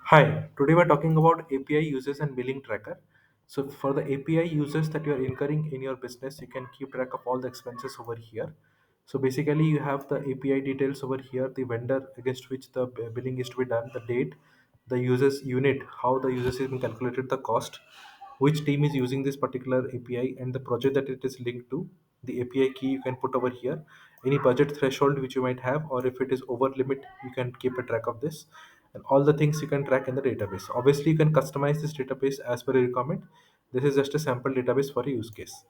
Hi, today we're talking about API users and billing tracker. So, for the API users that you're incurring in your business, you can keep track of all the expenses over here. So, basically, you have the API details over here, the vendor against which the billing is to be done, the date, the user's unit, how the users has been calculated, the cost, which team is using this particular API, and the project that it is linked to. The API key you can put over here, any budget threshold which you might have, or if it is over limit, you can keep a track of this, and all the things you can track in the database. Obviously, you can customize this database as per your requirement. This is just a sample database for a use case.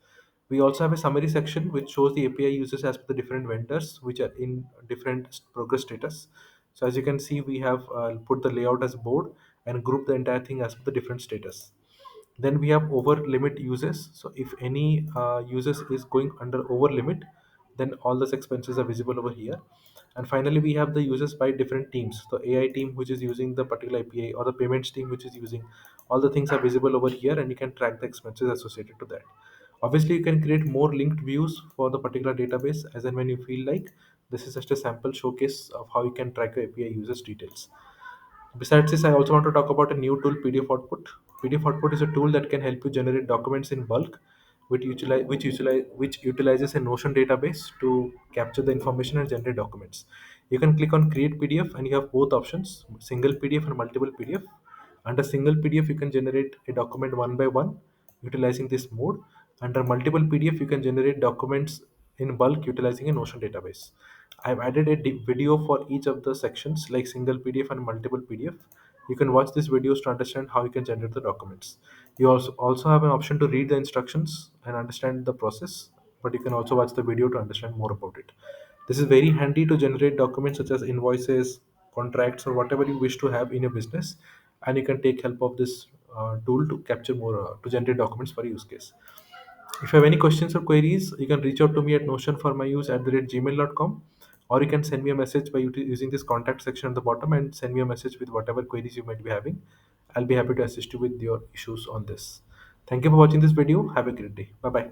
We also have a summary section which shows the API users as per the different vendors which are in different progress status. So as you can see, we have put the layout as board and group the entire thing as per the different status. Then we have over limit uses. So if any users is going under over limit, then all those expenses are visible over here. And finally, we have the users by different teams. The AI team which is using the particular API, or the payments team which is using, all the things are visible over here, and you can track the expenses associated to that. Obviously, you can create more linked views for the particular database as and when you feel like. This is just a sample showcase of how you can track your API users details. Besides this, I also want to talk about a new tool, PDF Output. PDF Output is a tool that can help you generate documents in bulk, which utilizes a Notion database to capture the information and generate documents. You can click on Create PDF, and you have both options: single PDF and multiple PDF. Under single PDF, you can generate a document one by one, utilizing this mode. Under multiple PDF, you can generate documents in bulk utilizing a Notion database. I've added a video for each of the sections, like single PDF and multiple PDF. You can watch these videos to understand how you can generate the documents. You also have an option to read the instructions and understand the process, but you can also watch the video to understand more about it. This is very handy to generate documents such as invoices, contracts, or whatever you wish to have in your business, and you can take help of this tool to capture more to generate documents for use case. If you have any questions or queries, you can reach out to me at notionformyuse@gmail.com, or you can send me a message by using this contact section at the bottom and send me a message with whatever queries you might be having. I'll be happy to assist you with your issues on this. Thank you for watching this video. Have a great day. Bye bye.